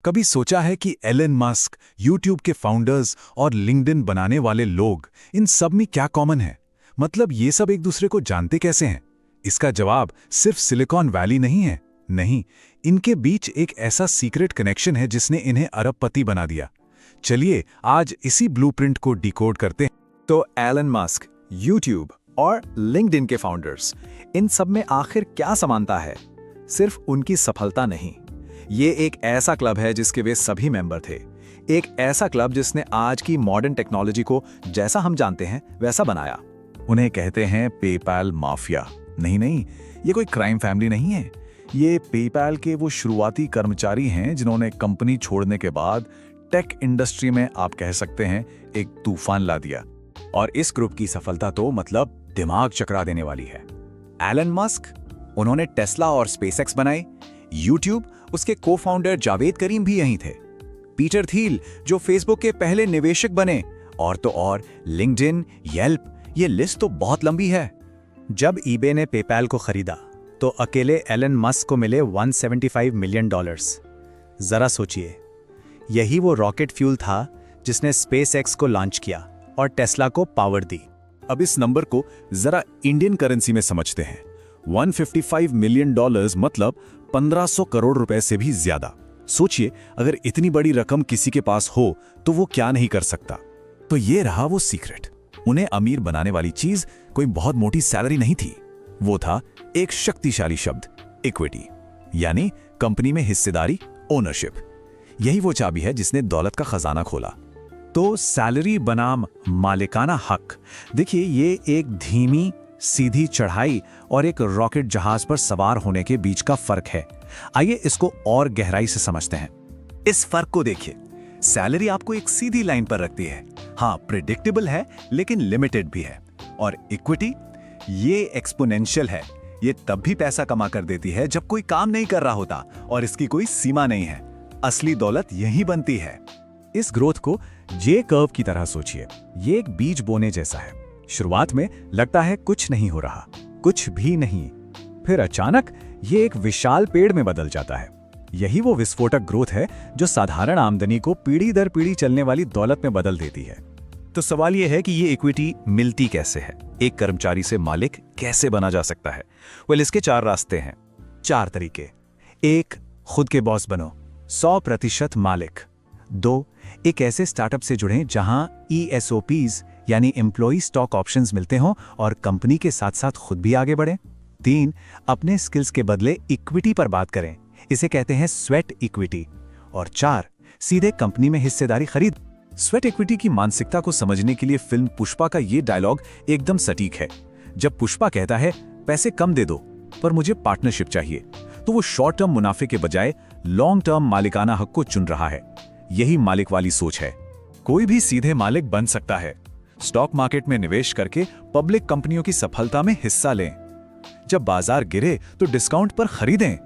कभी सोचा है कि एलन मस्क, यूट्यूब के फाउंडर्स और लिंक्डइन बनाने वाले लोग, इन सब में क्या कॉमन है? मतलब ये सब एक दूसरे को जानते कैसे हैं? इसका जवाब सिर्फ सिलिकॉन वैली नहीं है। नहीं, इनके बीच एक ऐसा सीक्रेट कनेक्शन है जिसने इन्हें अरबपति बना दिया। चलिए आज इसी ब्लूप्रिंट को डिकोड करते हैं। तो एलन मस्क, यूट्यूब और लिंक्डइन के फाउंडर्स, इन सब में आखिर क्या समानता है? सिर्फ उनकी सफलता नहीं, ये एक ऐसा क्लब है जिसके वे सभी मेंबर थे। एक ऐसा क्लब जिसने आज की मॉडर्न टेक्नोलॉजी को जैसा हम जानते हैं वैसा बनाया। उन्हें कहते हैं पेपैल माफिया। नहीं, ये कोई क्राइम फैमिली नहीं है। ये पेपैल के वो शुरुआती कर्मचारी हैं जिन्होंने कंपनी छोड़ने के बाद टेक इंडस्ट्री में, आप कह सकते हैं, एक तूफान ला दिया। और इस ग्रुप की सफलता तो मतलब दिमाग चकरा देने वाली है। एलन मस्क, उन्होंने टेस्ला और स्पेसएक्स बनाए। यूट्यूब, उसके को फाउंडर जावेद करीम भी यहीं थे। पीटर थील, जो फेसबुक के पहले निवेशक बने, और तो और लिंक्डइन, येल्प, ये लिस्ट तो बहुत लंबी है। जब ईबे ने पेपैल को खरीदा तो अकेले एलन मस्क को मिले $175 मिलियन। जरा सोचिए, यही वो रॉकेट फ्यूल था जिसने स्पेसएक्स को लॉन्च किया और टेस्ला को पावर दी। अब इस नंबर को जरा इंडियन करेंसी में समझते हैं। $155 मिलियन मतलब 1500 करोड़ रुपए से भी ज्यादा। सोचिए, अगर इतनी बड़ी रकम किसी के पास हो तो वो क्या नहीं कर सकता। तो ये रहा वो सीक्रेट। उन्हें अमीर बनाने वाली चीज कोई बहुत मोटी सैलरी नहीं थी, वो था एक शक्तिशाली शब्द, इक्विटी, यानी कंपनी में हिस्सेदारी, ओनरशिप। यही वो चाबी है जिसने दौलत का खजाना खोला। तो सैलरी बनाम मालिकाना हक, देखिए, ये एक धीमी सीधी चढ़ाई और एक रॉकेट जहाज पर सवार होने के बीच का फर्क है। आइए इसको और गहराई से समझते हैं। इस फर्क को देखिए। सैलरी आपको एक सीधी लाइन पर रखती है, हाँ, प्रिडिक्टेबल है लेकिन लिमिटेड भी है। और इक्विटी, ये एक्सपोनेंशियल है। ये तब भी पैसा कमा कर देती है जब कोई काम नहीं कर रहा होता और इसकी कोई सीमा नहीं है। असली दौलत यहीं बनती है। इस ग्रोथ को जे कर्व की तरह सोचिए। ये एक बीज बोने जैसा है। शुरुआत में लगता है कुछ नहीं हो रहा, कुछ भी नहीं, फिर अचानक ये एक विशाल पेड़ में बदल जाता है। यही वो विस्फोटक ग्रोथ है जो साधारण आमदनी को पीढ़ी दर पीढ़ी चलने वाली दौलत में बदल देती है। तो सवाल यह है कि ये इक्विटी मिलती कैसे है? एक कर्मचारी से मालिक कैसे बना जा सकता है? इसके 4 रास्ते हैं, 4 तरीके। 1, खुद के बॉस बनो, 100% मालिक। 2, एक ऐसे स्टार्टअप से जुड़ें जहां ESOPs यानी एम्प्लॉई स्टॉक ऑप्शंस मिलते हों और कंपनी के साथ साथ खुद भी आगे बढ़ें। 3, अपने स्किल्स के बदले इक्विटी पर बात करें, इसे कहते हैं स्वेट इक्विटी। और 4, सीधे कंपनी में हिस्सेदारी खरीद। स्वेट इक्विटी की मानसिकता को समझने के लिए फिल्म पुष्पा का ये डायलॉग एकदम सटीक है। जब पुष्पा कहता है, पैसे कम दे दो पर मुझे पार्टनरशिप चाहिए, तो वो शॉर्ट टर्म मुनाफे के बजाय लॉन्ग टर्म मालिकाना हक को चुन रहा है। यही मालिक वाली सोच है। कोई भी सीधे मालिक बन सकता है। स्टॉक मार्केट में निवेश करके पब्लिक कंपनियों की सफलता में हिस्सा लें। जब बाजार गिरे तो डिस्काउंट पर खरीदें।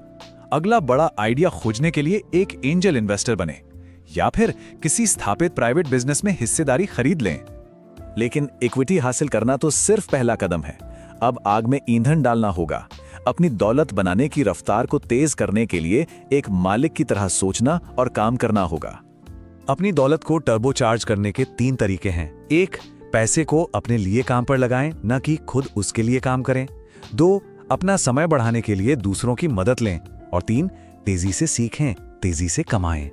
अगला बड़ा आइडिया खोजने के लिए एक एंजल इन्वेस्टर बने, या फिर किसी स्थापित प्राइवेट बिजनेस में हिस्सेदारी खरीद लें। लेकिन इक्विटी हासिल करना तो सिर्फ पहला कदम है। अब आग में ईंधन डालना होगा। अपनी दौलत बनाने की रफ्तार को तेज करने के लिए एक मालिक की तरह सोचना और काम करना होगा। अपनी दौलत को टर्बोचार्ज करने के 3 तरीके हैं। 1, पैसे को अपने लिए काम पर लगाएं, न कि खुद उसके लिए काम करें। 2, अपना समय बढ़ाने के लिए दूसरों की मदद लें। और 3, तेजी से सीखें, तेजी से कमाएं।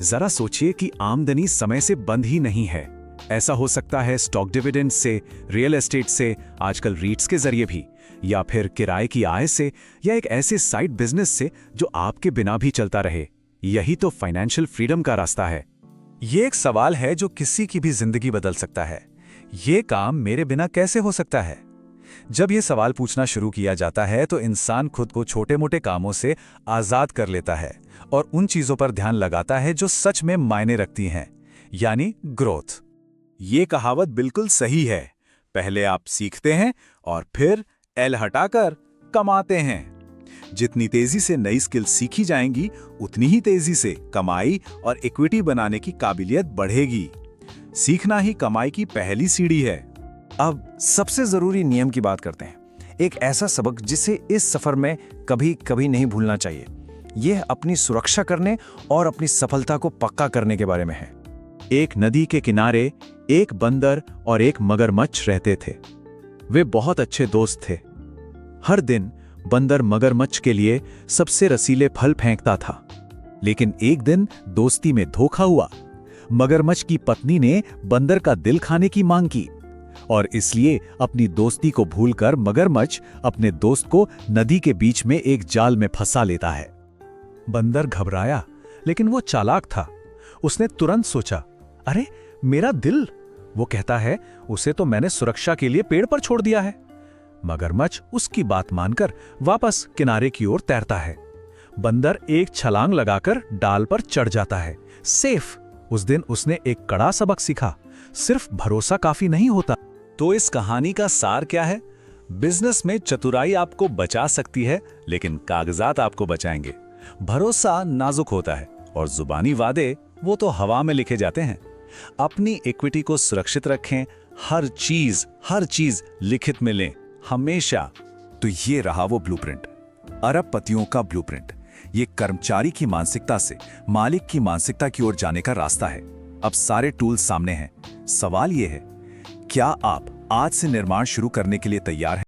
जरा सोचिए कि आमदनी समय से बंद ही नहीं है। ऐसा हो सकता है स्टॉक डिविडेंड से, रियल एस्टेट से, आजकल रीट्स के जरिए भी, या फिर किराए की आय से, या एक ऐसे साइड बिजनेस से जो आपके बिना भी चलता रहे। यही तो फाइनेंशियल फ्रीडम का रास्ता है। ये एक सवाल है जो किसी की भी जिंदगी बदल सकता है। ये काम मेरे बिना कैसे हो सकता है? जब ये सवाल पूछना शुरू किया जाता है तो इंसान खुद को छोटे मोटे कामों से आजाद कर लेता है और उन चीजों पर ध्यान लगाता है जो सच में मायने रखती हैं, यानी ग्रोथ। ये कहावत बिल्कुल सही है। पहले आप सीखते हैं और फिर एल हटाकर कमाते हैं। जितनी तेजी से नई स्किल सीखी जाएंगी, उतनी ही तेजी से कमाई और इक्विटी बनाने की काबिलियत बढ़ेगी। सीखना ही कमाई की पहली सीढ़ी है। अब सबसे जरूरी नियम की बात करते हैं। एक ऐसा सबक जिसे इस सफर में कभी कभी नहीं भूलना चाहिए। यह अपनी सुरक्षा करने और अपनी सफलता को पक्का करने के बारे में है। एक नदी के किनारे एक बंदर और एक मगरमच्छ रहते थे। वे बहुत अच्छे दोस्त थे। हर दिन बंदर मगरमच्छ के लिए सबसे रसीले फल फेंकता था। लेकिन एक दिन दोस्ती में धोखा हुआ। मगरमच्छ की पत्नी ने बंदर का दिल खाने की मांग की और इसलिए अपनी दोस्ती को भूलकर मगरमच्छ अपने दोस्त को नदी के बीच में एक जाल में फंसा लेता है। बंदर घबराया, लेकिन वो चालाक था। उसने तुरंत सोचा, अरे मेरा दिल! वो कहता है, उसे तो मैंने सुरक्षा के लिए पेड़ पर छोड़ दिया है। मगरमच्छ उसकी बात मानकर वापस किनारे की ओर तैरता है। बंदर एक छलांग लगाकर डाल पर चढ़ जाता है। सेफ! उस दिन उसने एक कड़ा सबक सीखा, सिर्फ भरोसा काफी नहीं होता। तो इस कहानी का सार क्या है? बिजनेस में चतुराई आपको बचा सकती है, लेकिन कागजात आपको बचाएंगे। भरोसा नाजुक होता है और जुबानी वादे वो तो हवा में लिखे जाते हैं। अपनी इक्विटी को सुरक्षित रखें। हर चीज लिखित में लें, हमेशा। तो ये रहा वो ब्लूप्रिंट, अरबपतियों का ब्लूप्रिंट। ये कर्मचारी की मानसिकता से मालिक की मानसिकता की ओर जाने का रास्ता है। अब सारे टूल्स सामने हैं। सवाल ये है, क्या आप आज से निर्माण शुरू करने के लिए तैयार हैं?